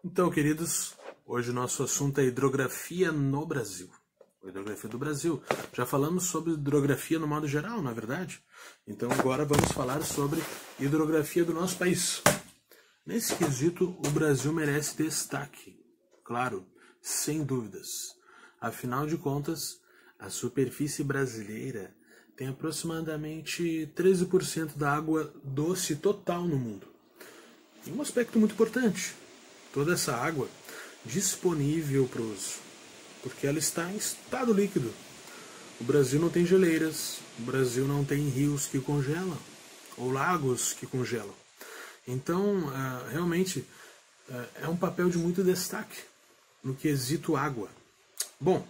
Então, queridos, hoje o nosso assunto é hidrografia no Brasil. A hidrografia do Brasil. Já falamos sobre hidrografia no modo geral, não é verdade? Então agora vamos falar sobre hidrografia do nosso país. Nesse quesito, o Brasil merece destaque. Claro, sem dúvidas. Afinal de contas, a superfície brasileira tem aproximadamente 13% da água doce total no mundo. E um aspecto muito importante, toda essa água disponível para o uso, porque ela está em estado líquido. O Brasil não tem geleiras, o Brasil não tem rios que congelam, ou lagos que congelam. Então, realmente, é um papel de muito destaque no quesito água. Bom,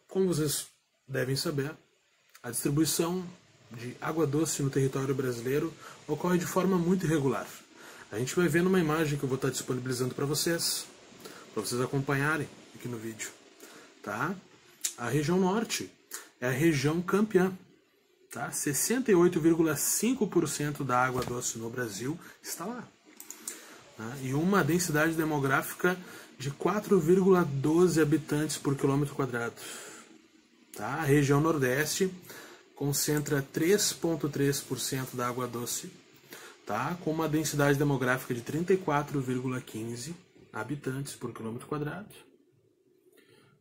como vocês devem saber, a distribuição de água doce no território brasileiro ocorre de forma muito irregular. A gente vai ver numa imagem que eu vou estar disponibilizando para vocês acompanharem aqui no vídeo. Tá? A região norte é a região campeã. Tá? 68,5% da água doce no Brasil está lá. Tá? E uma densidade demográfica de 4,12 habitantes por quilômetro quadrado. Tá? A região nordeste concentra 3,3% da água doce, tá? Com uma densidade demográfica de 34,15 habitantes por quilômetro quadrado.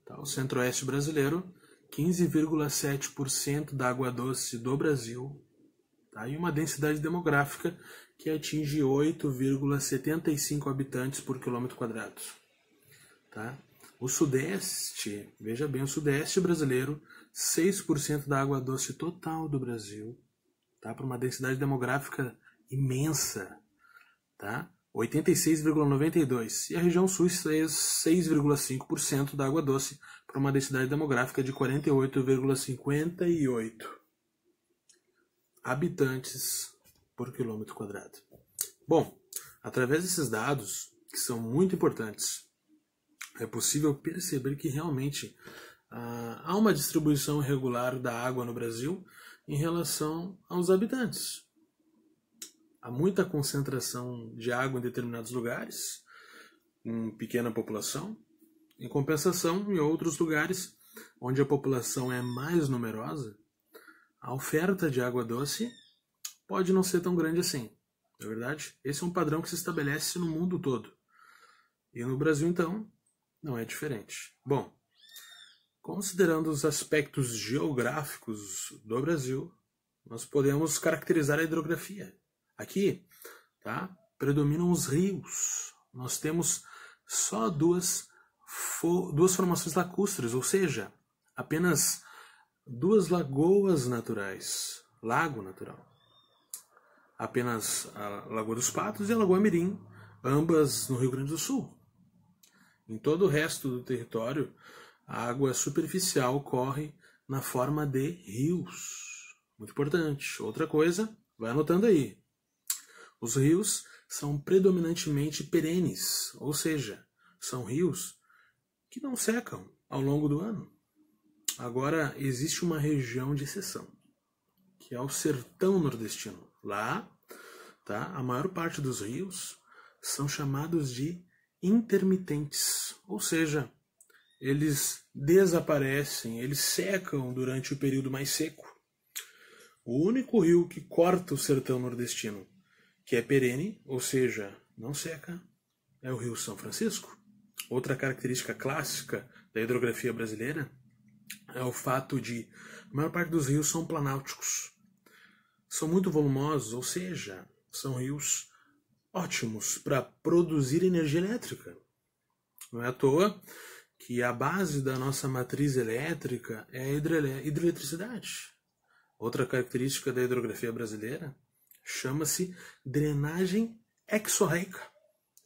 Tá? O centro-oeste brasileiro, 15,7% da água doce do Brasil, tá? E uma densidade demográfica que atinge 8,75 habitantes por quilômetro quadrado. Tá? O sudeste, veja bem, o sudeste brasileiro, 6% da água doce total do Brasil, tá? Para uma densidade demográfica imensa, tá? 86,92. E a região sul, 6,5% da água doce para uma densidade demográfica de 48,58 habitantes por quilômetro quadrado. Bom, através desses dados, que são muito importantes, é possível perceber que realmente há uma distribuição irregular da água no Brasil em relação aos habitantes. Há muita concentração de água em determinados lugares, em pequena população. Em compensação, em outros lugares, onde a população é mais numerosa, a oferta de água doce pode não ser tão grande assim. Não é verdade? Esse é um padrão que se estabelece no mundo todo. E no Brasil, então, não é diferente. Bom, considerando os aspectos geográficos do Brasil, nós podemos caracterizar a hidrografia. Aqui, tá, predominam os rios. Nós temos só duas formações lacustres, ou seja, apenas duas lagoas naturais, lago natural. Apenas a Lagoa dos Patos e a Lagoa Mirim, ambas no Rio Grande do Sul. Em todo o resto do território, a água superficial corre na forma de rios. Muito importante. Outra coisa, vai anotando aí. Os rios são predominantemente perenes, ou seja, são rios que não secam ao longo do ano. Agora, existe uma região de exceção, que é o sertão nordestino. Lá, tá, a maior parte dos rios são chamados de intermitentes, ou seja, eles desaparecem, eles secam durante o período mais seco. O único rio que corta o sertão nordestino, que é perene, ou seja, não seca, é o Rio São Francisco. Outra característica clássica da hidrografia brasileira é o fato de a maior parte dos rios são planáuticos. São muito volumosos, ou seja, são rios ótimos para produzir energia elétrica. Não é à toa que a base da nossa matriz elétrica é a hidroeletricidade. Outra característica da hidrografia brasileira chama-se drenagem exorreica.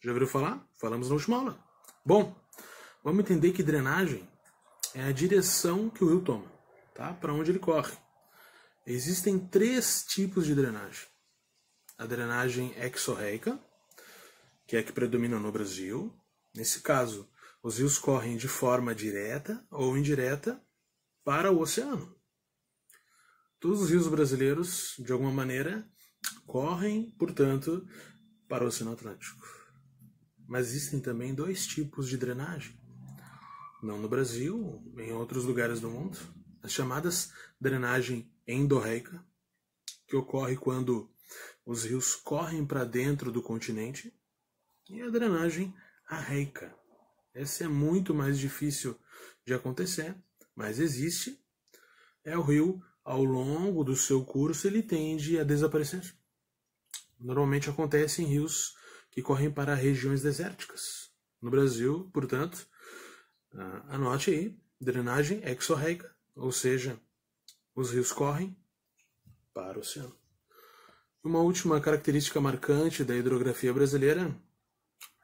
Já ouviram falar? Falamos na última aula. Bom, vamos entender que drenagem é a direção que o rio toma, tá? Para onde ele corre. Existem 3 tipos de drenagem. A drenagem exorreica, que é a que predomina no Brasil. Nesse caso, os rios correm de forma direta ou indireta para o oceano. Todos os rios brasileiros, de alguma maneira, correm, portanto, para o Oceano Atlântico. mas existem também dois tipos de drenagem. Não no Brasil, em outros lugares do mundo. As chamadas drenagem endorreica, que ocorre quando os rios correm para dentro do continente, e a drenagem arreica. Essa é muito mais difícil de acontecer, mas existe. É o rio, ao longo do seu curso, ele tende a desaparecer. Normalmente acontece em rios que correm para regiões desérticas. No Brasil, portanto, anote aí, drenagem exorreica, ou seja, os rios correm para o oceano. Uma última característica marcante da hidrografia brasileira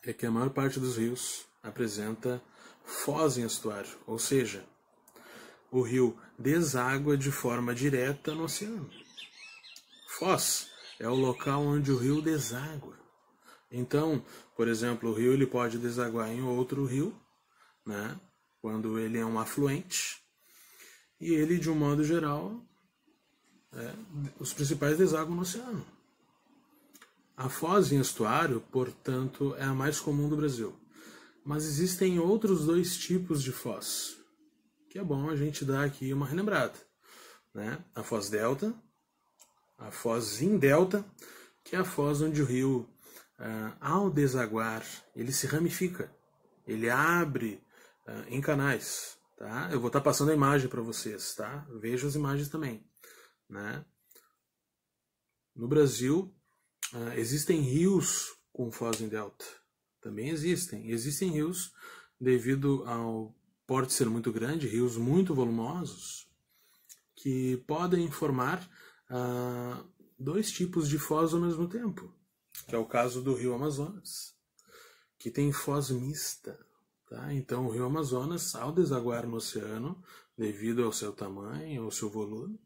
é que a maior parte dos rios apresenta foz em estuário, ou seja, o rio deságua de forma direta no oceano. Foz é o local onde o rio deságua. Então, por exemplo, o rio ele pode desaguar em outro rio, né, quando ele é um afluente, e ele, de um modo geral, os principais desaguam no oceano. A foz em estuário, portanto, é a mais comum do Brasil. Mas existem outros dois tipos de foz, que é bom a gente dar aqui uma relembrada, né? A foz delta, a foz em delta, que é a foz onde o rio, ao desaguar, ele se ramifica, ele abre em canais. Tá? Eu vou estar passando a imagem para vocês, tá? Vejam as imagens também, né? No Brasil, existem rios com foz em delta. Também existem. Existem rios, devido ao porte ser muito grande, rios muito volumosos, que podem formar dois tipos de foz ao mesmo tempo, que é o caso do rio Amazonas, que tem foz mista. Tá? Então, o rio Amazonas, ao desaguar no oceano, devido ao seu tamanho, ao seu volume,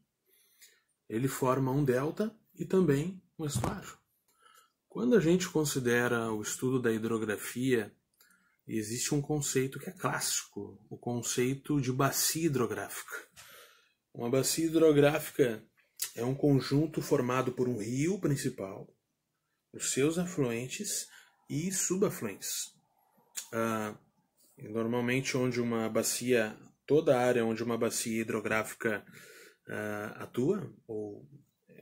ele forma um delta e também um estuário. Quando a gente considera o estudo da hidrografia, existe um conceito que é clássico, o conceito de bacia hidrográfica. Uma bacia hidrográfica é um conjunto formado por um rio principal, os seus afluentes e subafluentes. Normalmente onde uma bacia, toda a área onde uma bacia hidrográfica atua, ou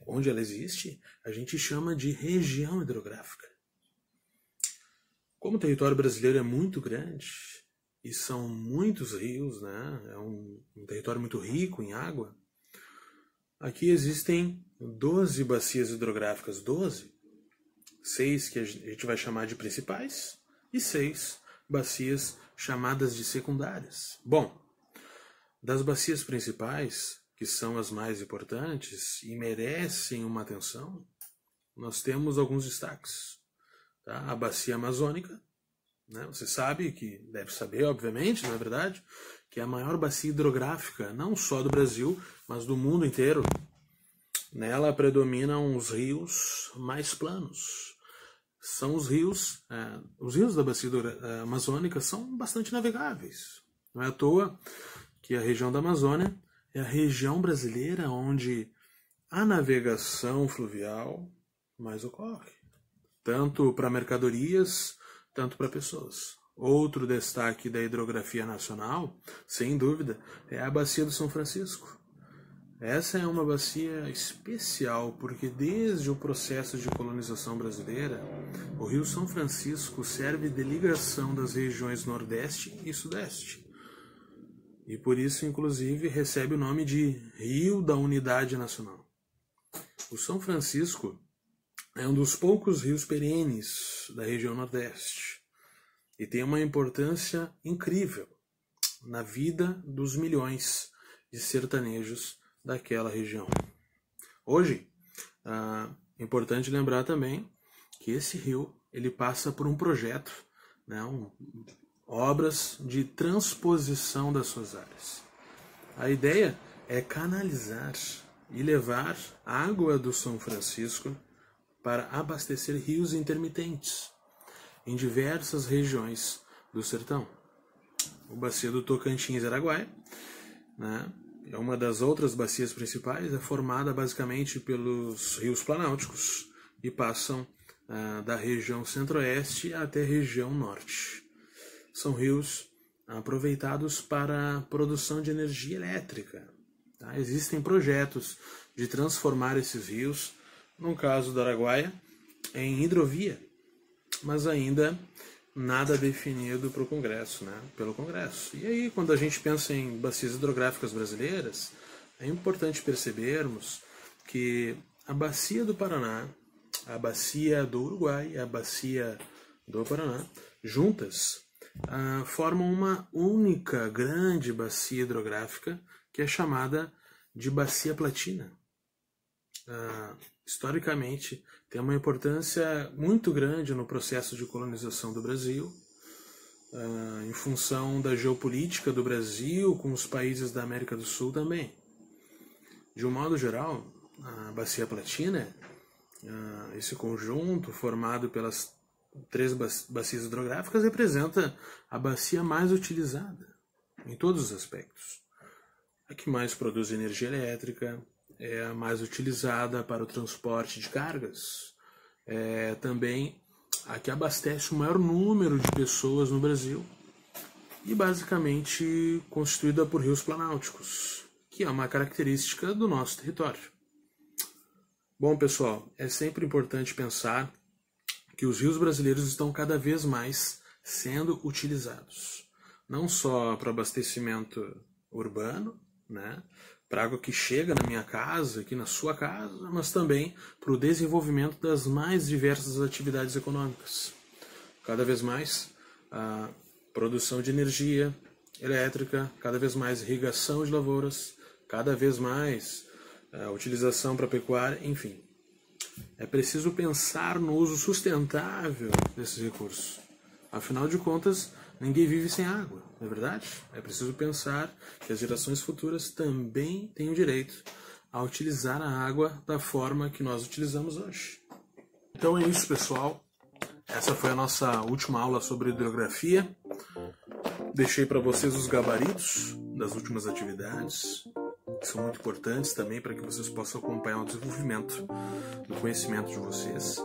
onde ela existe, a gente chama de região hidrográfica. Como o território brasileiro é muito grande, e são muitos rios, né? É um território muito rico em água, aqui existem 12 bacias hidrográficas, 12. 6 que a gente vai chamar de principais, e 6 bacias chamadas de secundárias. Bom, das bacias principais, que são as mais importantes e merecem uma atenção, nós temos alguns destaques. Tá? A bacia amazônica, né? Você sabe, que deve saber, obviamente, não é verdade, que é a maior bacia hidrográfica, não só do Brasil, mas do mundo inteiro. Nela predominam os rios mais planos. São os rios da bacia amazônica são bastante navegáveis. Não é à toa que a região da Amazônia é a região brasileira onde a navegação fluvial mais ocorre. Tanto para mercadorias, tanto para pessoas. Outro destaque da hidrografia nacional, sem dúvida, é a Bacia do São Francisco. Essa é uma bacia especial porque desde o processo de colonização brasileira, o Rio São Francisco serve de ligação das regiões Nordeste e Sudeste. E por isso, inclusive, recebe o nome de Rio da Unidade Nacional. O São Francisco é um dos poucos rios perenes da região Nordeste e tem uma importância incrível na vida dos milhões de sertanejos daquela região. Hoje, é importante lembrar também que esse rio ele passa por um projeto, né, obras de transposição das suas áreas. A ideia é canalizar e levar água do São Francisco para abastecer rios intermitentes em diversas regiões do sertão. O bacia do Tocantins-Araguaia, né, é uma das outras bacias principais, é formada basicamente pelos rios planáuticos e passam da região centro-oeste até a região norte. São rios aproveitados para a produção de energia elétrica. Tá? Existem projetos de transformar esses rios, no caso do Araguaia, em hidrovia, mas ainda nada definido para o Congresso, né? Pelo Congresso. E aí, quando a gente pensa em bacias hidrográficas brasileiras, é importante percebermos que a bacia do Paraná, a bacia do Uruguai e a bacia do Paraná, juntas, formam uma única grande bacia hidrográfica que é chamada de Bacia Platina. Historicamente, tem uma importância muito grande no processo de colonização do Brasil, em função da geopolítica do Brasil com os países da América do Sul também. De um modo geral, a Bacia Platina, esse conjunto formado pelas 3 bacias hidrográficas, representa a bacia mais utilizada em todos os aspectos. A que mais produz energia elétrica, é a mais utilizada para o transporte de cargas, é também a que abastece o maior número de pessoas no Brasil e basicamente constituída por rios planálticos, que é uma característica do nosso território. Bom, pessoal, é sempre importante pensar que os rios brasileiros estão cada vez mais sendo utilizados, não só para abastecimento urbano, né, para água que chega na minha casa, aqui na sua casa, mas também para o desenvolvimento das mais diversas atividades econômicas. Cada vez mais a produção de energia elétrica, cada vez mais irrigação de lavouras, cada vez mais a utilização para pecuária, enfim. É preciso pensar no uso sustentável desses recursos. Afinal de contas, ninguém vive sem água, não é verdade? É preciso pensar que as gerações futuras também têm o direito a utilizar a água da forma que nós utilizamos hoje. Então é isso, pessoal. Essa foi a nossa última aula sobre hidrografia. Deixei para vocês os gabaritos das últimas atividades, que são muito importantes também para que vocês possam acompanhar o desenvolvimento do conhecimento de vocês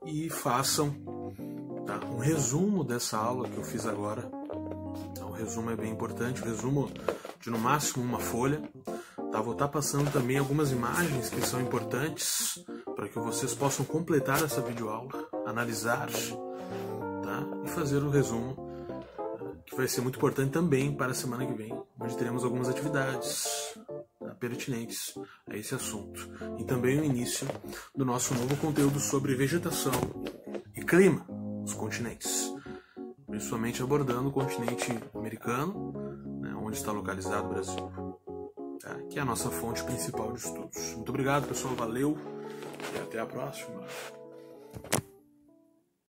e façam um resumo dessa aula que eu fiz agora. O resumo é bem importante, o resumo de no máximo uma folha. Vou estar passando também algumas imagens que são importantes para que vocês possam completar essa videoaula, analisar, e fazer o resumo, que vai ser muito importante também para a semana que vem, onde teremos algumas atividades pertinentes a esse assunto. E também o início do nosso novo conteúdo sobre vegetação e clima, os continentes, principalmente abordando o continente americano, onde está localizado o Brasil, que é a nossa fonte principal de estudos. Muito obrigado, pessoal, valeu e até a próxima.